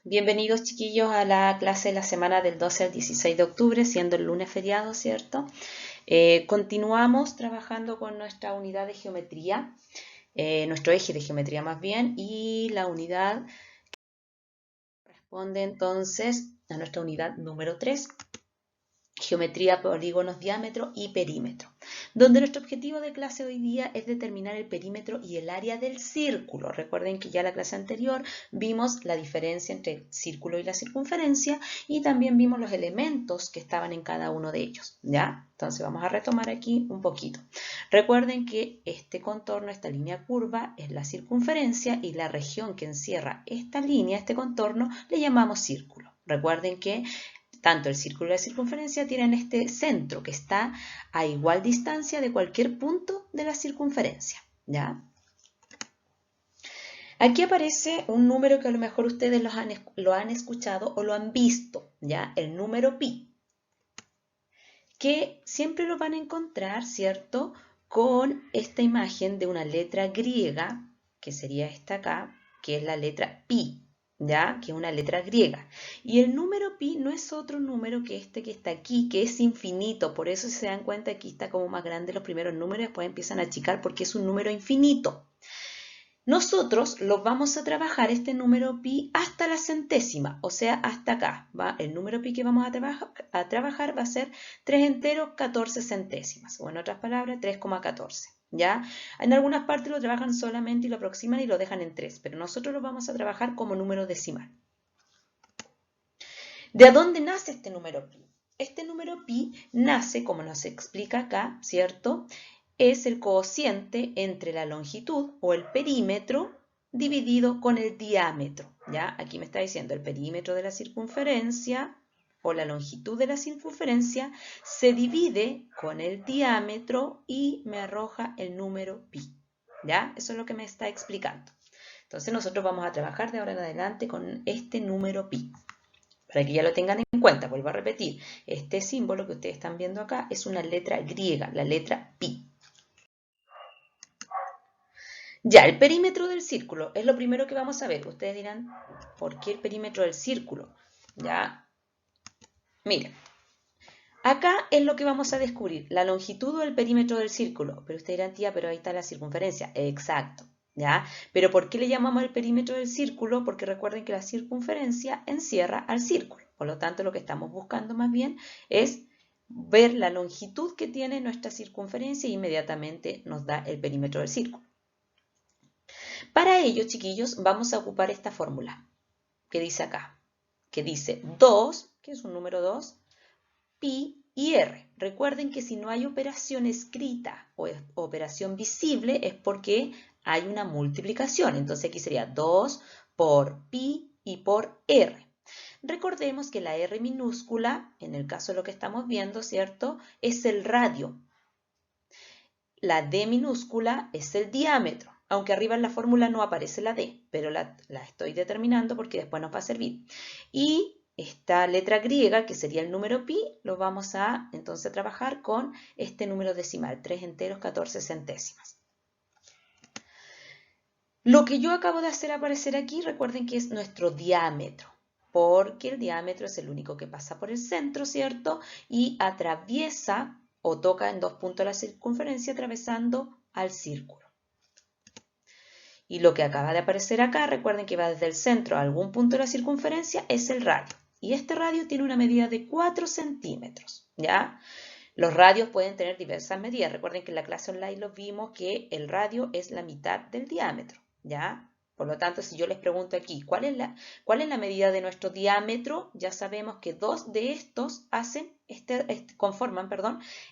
Bienvenidos chiquillos a la clase de la semana del 12 al 16 de octubre, siendo el lunes feriado, ¿cierto? Continuamos trabajando con nuestra unidad de geometría, nuestro eje de geometría más bien, y la unidad responde entonces a nuestra unidad número 3, geometría, polígonos, diámetro y perímetro, donde nuestro objetivo de clase hoy día es determinar el perímetro y el área del círculo. Recuerden que ya en la clase anterior vimos la diferencia entre el círculo y la circunferencia y también vimos los elementos que estaban en cada uno de ellos, ¿ya? Entonces vamos a retomar aquí un poquito. Recuerden que este contorno, esta línea curva, es la circunferencia y la región que encierra esta línea, este contorno, le llamamos círculo. Recuerden que tanto el círculo y la circunferencia tienen este centro que está a igual distancia de cualquier punto de la circunferencia, ¿ya? Aquí aparece un número que a lo mejor ustedes lo han escuchado o lo han visto, ¿ya? El número pi, que siempre lo van a encontrar, ¿cierto? Con esta imagen de una letra griega, que sería esta acá, que es la letra pi, ¿ya? Que es una letra griega. Y el número pi no es otro número que este que está aquí, que es infinito. Por eso, si se dan cuenta, aquí está como más grande los primeros números, después empiezan a achicar porque es un número infinito. Nosotros lo vamos a trabajar este número pi hasta la centésima, o sea, hasta acá. El número pi que vamos a trabajar va a ser 3 enteros 14 centésimas, o en otras palabras, 3,14. ¿Ya? En algunas partes lo trabajan solamente y lo aproximan y lo dejan en 3, pero nosotros lo vamos a trabajar como número decimal. ¿De dónde nace este número pi? Este número pi nace, como nos explica acá, ¿cierto? Es el cociente entre la longitud o el perímetro dividido con el diámetro, ¿ya? Aquí me está diciendo el perímetro de la circunferencia o la longitud de la circunferencia se divide con el diámetro y me arroja el número pi, ¿ya? Eso es lo que me está explicando. Entonces nosotros vamos a trabajar de ahora en adelante con este número pi. Para que ya lo tengan en cuenta, vuelvo a repetir, este símbolo que ustedes están viendo acá es una letra griega, la letra pi. Ya, el perímetro del círculo es lo primero que vamos a ver. Ustedes dirán, ¿por qué el perímetro del círculo? Ya, miren, acá es lo que vamos a descubrir, la longitud o el perímetro del círculo. Pero ustedes dirán, tía, pero ahí está la circunferencia. Exacto, ¿ya? Pero ¿por qué le llamamos el perímetro del círculo? Porque recuerden que la circunferencia encierra al círculo. Por lo tanto, lo que estamos buscando más bien es ver la longitud que tiene nuestra circunferencia e inmediatamente nos da el perímetro del círculo. Para ello, chiquillos, vamos a ocupar esta fórmula que dice acá, que dice 2, que es un número 2, pi y r. Recuerden que si no hay operación escrita o operación visible es porque hay una multiplicación. Entonces aquí sería 2 por pi y por r. Recordemos que la r minúscula, en el caso de lo que estamos viendo, ¿cierto? Es el radio. La d minúscula es el diámetro. Aunque arriba en la fórmula no aparece la d, pero la estoy determinando porque después nos va a servir. Y esta letra griega, que sería el número pi, lo vamos a entonces trabajar con este número decimal, 3 enteros 14 centésimas. Lo que yo acabo de hacer aparecer aquí, recuerden que es nuestro diámetro, porque el diámetro es el único que pasa por el centro, ¿cierto? Y atraviesa o toca en dos puntos la circunferencia atravesando al círculo. Y lo que acaba de aparecer acá, recuerden que va desde el centro a algún punto de la circunferencia, es el radio. Y este radio tiene una medida de 4 centímetros, ¿ya? Los radios pueden tener diversas medidas. Recuerden que en la clase online lo vimos que el radio es la mitad del diámetro, ¿ya? Por lo tanto, si yo les pregunto aquí, ¿cuál es la medida de nuestro diámetro? Ya sabemos que dos de estos conforman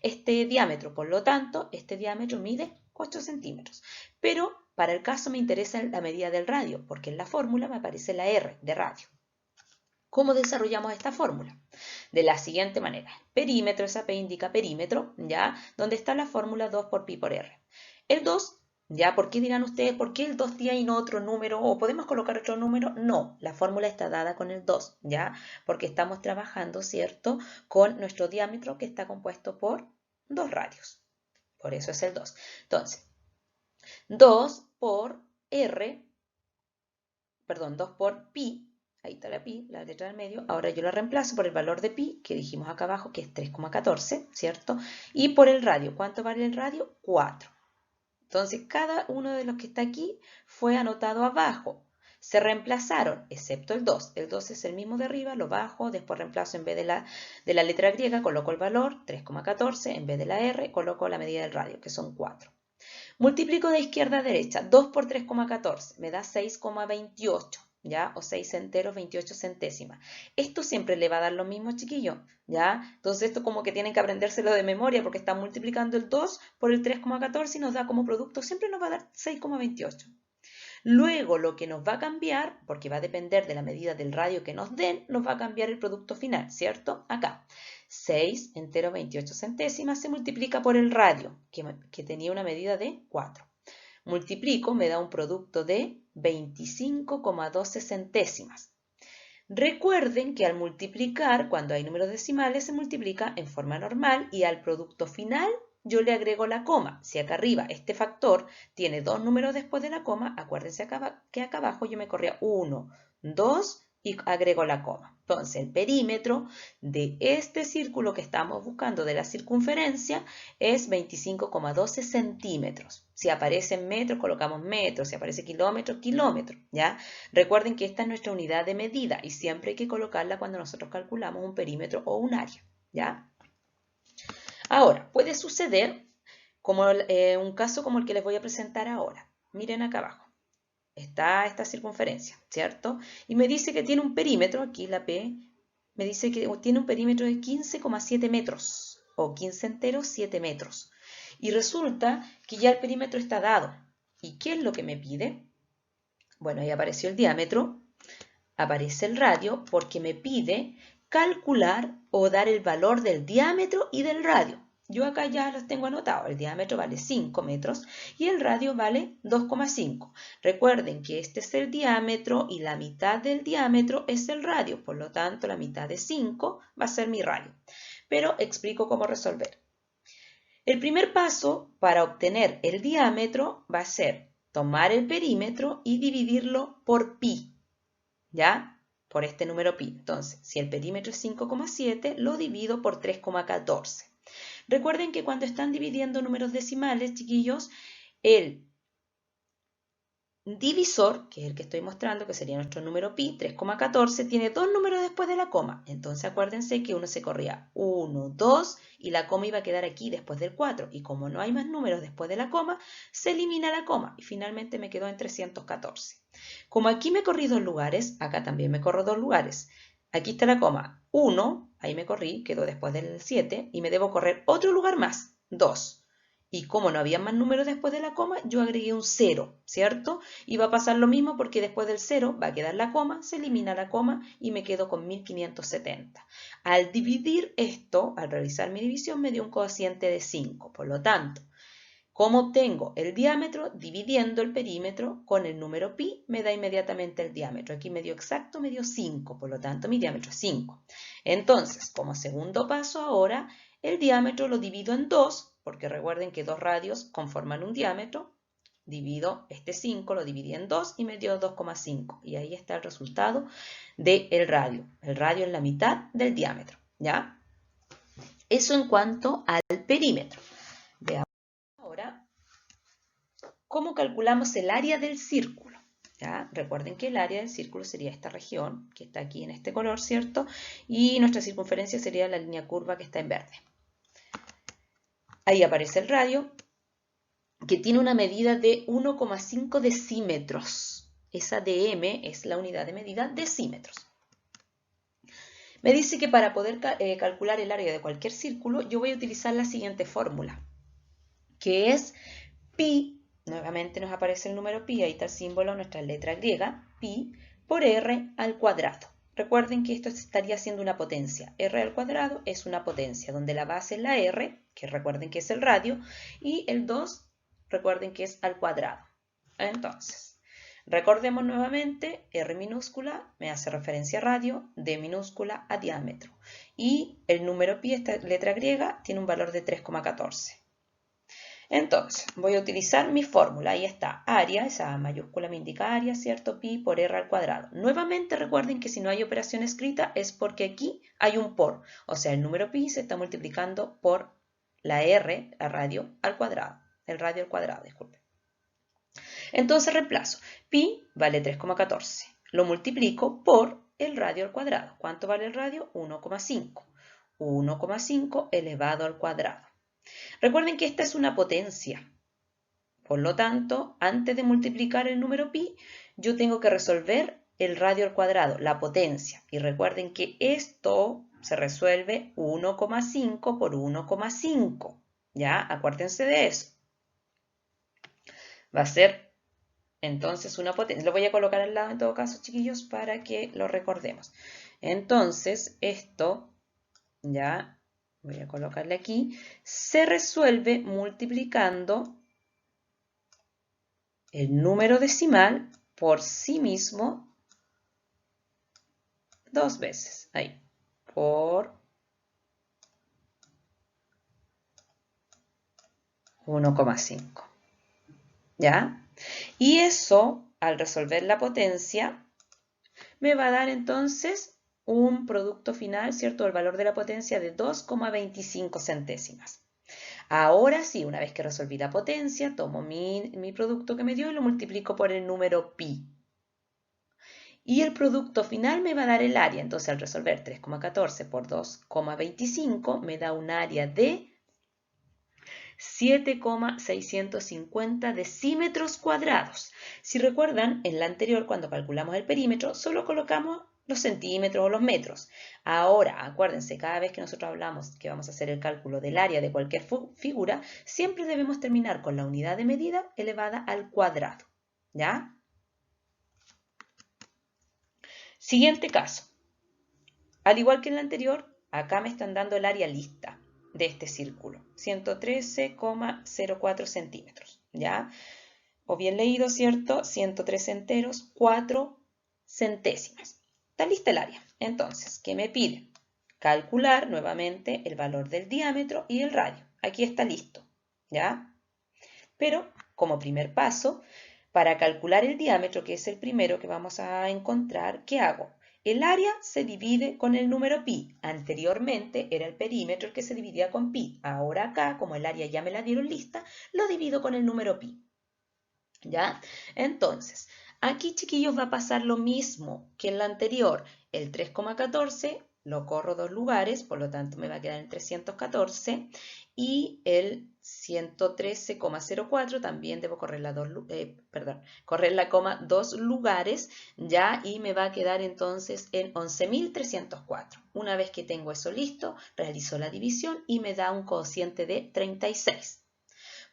este diámetro. Por lo tanto, este diámetro mide 8 centímetros. Pero para el caso me interesa la medida del radio, porque en la fórmula me aparece la R de radio. ¿Cómo desarrollamos esta fórmula? De la siguiente manera. Perímetro, esa P indica perímetro, ¿ya? Donde está la fórmula 2 por pi por R. El 2, ¿ya? ¿Por qué dirán ustedes, por qué el 2 tiene y no otro número? ¿O podemos colocar otro número? No, la fórmula está dada con el 2, ¿ya? Porque estamos trabajando, ¿cierto? Con nuestro diámetro que está compuesto por dos radios. Por eso es el 2. Entonces, 2 por R, perdón, 2 por pi, ahí está la pi, la letra del medio. Ahora yo la reemplazo por el valor de pi, que dijimos acá abajo, que es 3,14, ¿cierto? Y por el radio. ¿Cuánto vale el radio? 4. Entonces, cada uno de los que está aquí fue anotado abajo. Se reemplazaron, excepto el 2. El 2 es el mismo de arriba, lo bajo, después reemplazo en vez de la letra griega, coloco el valor, 3,14, en vez de la R, coloco la medida del radio, que son 4. Multiplico de izquierda a derecha, 2 por 3,14, me da 6,28. ¿Ya? O 6 enteros, 28 centésimas. Esto siempre le va a dar lo mismo, chiquillos, ¿ya? Entonces esto como que tienen que aprendérselo de memoria porque están multiplicando el 2 por el 3,14 y nos da como producto, siempre nos va a dar 6,28. Luego lo que nos va a cambiar, porque va a depender de la medida del radio que nos den, nos va a cambiar el producto final, ¿cierto? Acá, 6 enteros 28 centésimas se multiplica por el radio, que tenía una medida de 4. Multiplico, me da un producto de 25,12 centésimas. Recuerden que al multiplicar, cuando hay números decimales, se multiplica en forma normal y al producto final yo le agrego la coma. Si acá arriba este factor tiene dos números después de la coma, acuérdense que acá abajo yo me corría 1, 2 y agrego la coma. Entonces el perímetro de este círculo que estamos buscando de la circunferencia es 25,12 centímetros. Si aparece en metros, colocamos metros. Si aparece kilómetros, kilómetros, ¿ya? Recuerden que esta es nuestra unidad de medida y siempre hay que colocarla cuando nosotros calculamos un perímetro o un área, ¿ya? Ahora, puede suceder como un caso como el que les voy a presentar ahora. Miren acá abajo. Está esta circunferencia, ¿cierto? Y me dice que tiene un perímetro, aquí la P, me dice que tiene un perímetro de 15,7 metros, o 15 enteros, 7 metros. Y resulta que ya el perímetro está dado. ¿Y qué es lo que me pide? Bueno, ahí apareció el diámetro, aparece el radio, porque me pide calcular o dar el valor del diámetro y del radio. Yo acá ya los tengo anotados. El diámetro vale 5 metros y el radio vale 2,5. Recuerden que este es el diámetro y la mitad del diámetro es el radio. Por lo tanto, la mitad de 5 va a ser mi radio. Pero explico cómo resolver. El primer paso para obtener el diámetro va a ser tomar el perímetro y dividirlo por pi. ¿Ya? Por este número pi. Entonces, si el perímetro es 5,7, lo divido por 3,14. Recuerden que cuando están dividiendo números decimales, chiquillos, el divisor, que es el que estoy mostrando, que sería nuestro número pi, 3,14, tiene dos números después de la coma. Entonces acuérdense que uno se corría 1, 2 y la coma iba a quedar aquí después del 4. Y como no hay más números después de la coma, se elimina la coma y finalmente me quedó en 314. Como aquí me corrí dos lugares, acá también me corro dos lugares. Aquí está la coma 1, ahí me corrí, quedó después del 7 y me debo correr otro lugar más, 2. Y como no había más números después de la coma, yo agregué un 0, ¿cierto? Y va a pasar lo mismo porque después del 0 va a quedar la coma, se elimina la coma y me quedo con 1570. Al dividir esto, al realizar mi división, me dio un cociente de 5. Por lo tanto, ¿cómo obtengo el diámetro? Dividiendo el perímetro con el número pi, me da inmediatamente el diámetro. Aquí me dio exacto, me dio 5, por lo tanto mi diámetro es 5. Entonces, como segundo paso ahora, el diámetro lo divido en 2, porque recuerden que dos radios conforman un diámetro. Divido este 5, lo dividí en 2 y me dio 2,5. Y ahí está el resultado del radio. El radio es la mitad del diámetro, ¿ya? Eso en cuanto al perímetro. Veamos ahora cómo calculamos el área del círculo. ¿Ya? Recuerden que el área del círculo sería esta región, que está aquí en este color, ¿cierto? Y nuestra circunferencia sería la línea curva que está en verde. Ahí aparece el radio, que tiene una medida de 1,5 decímetros. Esa dm es la unidad de medida decímetros. Me dice que para poder calcular el área de cualquier círculo, yo voy a utilizar la siguiente fórmula, que es pi, nuevamente nos aparece el número pi, ahí está el símbolo, nuestra letra griega, pi por r al cuadrado. Recuerden que esto estaría siendo una potencia. R al cuadrado es una potencia, donde la base es la r, que recuerden que es el radio, y el 2, recuerden que es al cuadrado. Entonces, recordemos nuevamente, R minúscula me hace referencia a radio, D minúscula a diámetro. Y el número pi, esta letra griega, tiene un valor de 3,14. Entonces, voy a utilizar mi fórmula. Ahí está, área, esa mayúscula me indica área, ¿cierto? Pi por r al cuadrado. Nuevamente recuerden que si no hay operación escrita es porque aquí hay un por. O sea, el número pi se está multiplicando por la r, la radio, al cuadrado. El radio al cuadrado, disculpen. Entonces reemplazo. Pi vale 3,14. Lo multiplico por el radio al cuadrado. ¿Cuánto vale el radio? 1,5. 1,5 elevado al cuadrado. Recuerden que esta es una potencia. Por lo tanto, antes de multiplicar el número pi, yo tengo que resolver el radio al cuadrado, la potencia. Y recuerden que esto se resuelve 1,5 por 1,5. ¿Ya? Acuérdense de eso. Va a ser entonces una potencia. Lo voy a colocar al lado en todo caso, chiquillos, para que lo recordemos. Entonces, esto, ya voy a colocarle aquí, se resuelve multiplicando el número decimal por sí mismo dos veces. Ahí, por 1,5. ¿Ya? Y eso, al resolver la potencia, me va a dar entonces un producto final, ¿cierto? El valor de la potencia de 2,25 centésimas. Ahora sí, una vez que resolví la potencia, tomo mi producto que me dio y lo multiplico por el número pi. Y el producto final me va a dar el área. Entonces, al resolver 3,14 por 2,25, me da un área de 7,650 decímetros cuadrados. Si recuerdan, en la anterior, cuando calculamos el perímetro, solo colocamos los centímetros o los metros. Ahora, acuérdense, cada vez que nosotros hablamos que vamos a hacer el cálculo del área de cualquier figura, siempre debemos terminar con la unidad de medida elevada al cuadrado. ¿Ya? Siguiente caso. Al igual que en el anterior, acá me están dando el área lista de este círculo, 113,04 centímetros, ¿ya? O bien leído, ¿cierto? 103 enteros, 4 centésimas. Está lista el área. Entonces, ¿qué me pide? Calcular nuevamente el valor del diámetro y el radio. Aquí está listo, ¿ya? Pero, como primer paso, para calcular el diámetro, que es el primero que vamos a encontrar, ¿qué hago? El área se divide con el número pi. Anteriormente era el perímetro el que se dividía con pi. Ahora acá, como el área ya me la dieron lista, lo divido con el número pi. ¿Ya? Entonces, aquí, chiquillos, va a pasar lo mismo que en la anterior. El 3,14 lo corro dos lugares, por lo tanto me va a quedar en 314. Y el 113,04 también debo correr correr la coma dos lugares, ya, y me va a quedar entonces en 11.304. Una vez que tengo eso listo, realizo la división y me da un cociente de 36.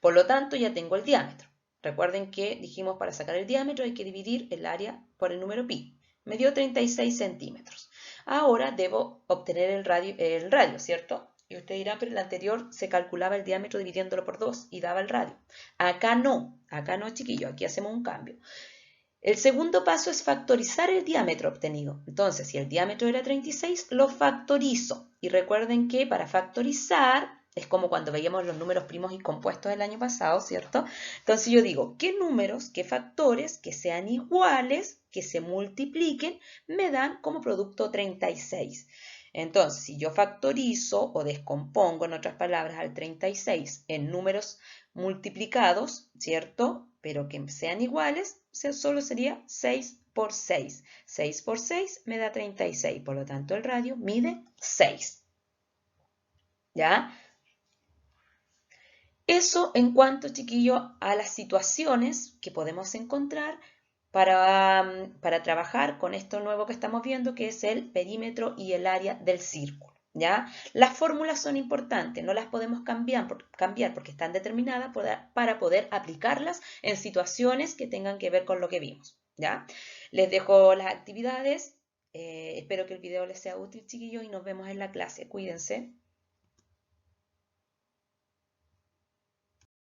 Por lo tanto, ya tengo el diámetro. Recuerden que dijimos para sacar el diámetro hay que dividir el área por el número pi. Me dio 36 centímetros. Ahora debo obtener el radio, ¿cierto? Y usted dirá, pero en el anterior se calculaba el diámetro dividiéndolo por 2 y daba el radio. Acá no, chiquillo, aquí hacemos un cambio. El segundo paso es factorizar el diámetro obtenido. Entonces, si el diámetro era 36, lo factorizo. Y recuerden que para factorizar es como cuando veíamos los números primos y compuestos del año pasado, ¿cierto? Entonces yo digo, ¿qué números, qué factores que sean iguales, que se multipliquen, me dan como producto 36? Entonces, si yo factorizo o descompongo, en otras palabras, al 36 en números multiplicados, ¿cierto? Pero que sean iguales, solo sería 6 por 6. 6 por 6 me da 36, por lo tanto el radio mide 6. ¿Ya? Eso en cuanto, chiquillo, a las situaciones que podemos encontrar para trabajar con esto nuevo que estamos viendo, que es el perímetro y el área del círculo. ¿Ya? Las fórmulas son importantes, no las podemos cambiar porque están determinadas para poder aplicarlas en situaciones que tengan que ver con lo que vimos. ¿Ya? Les dejo las actividades, espero que el video les sea útil, chiquillos, y nos vemos en la clase. Cuídense.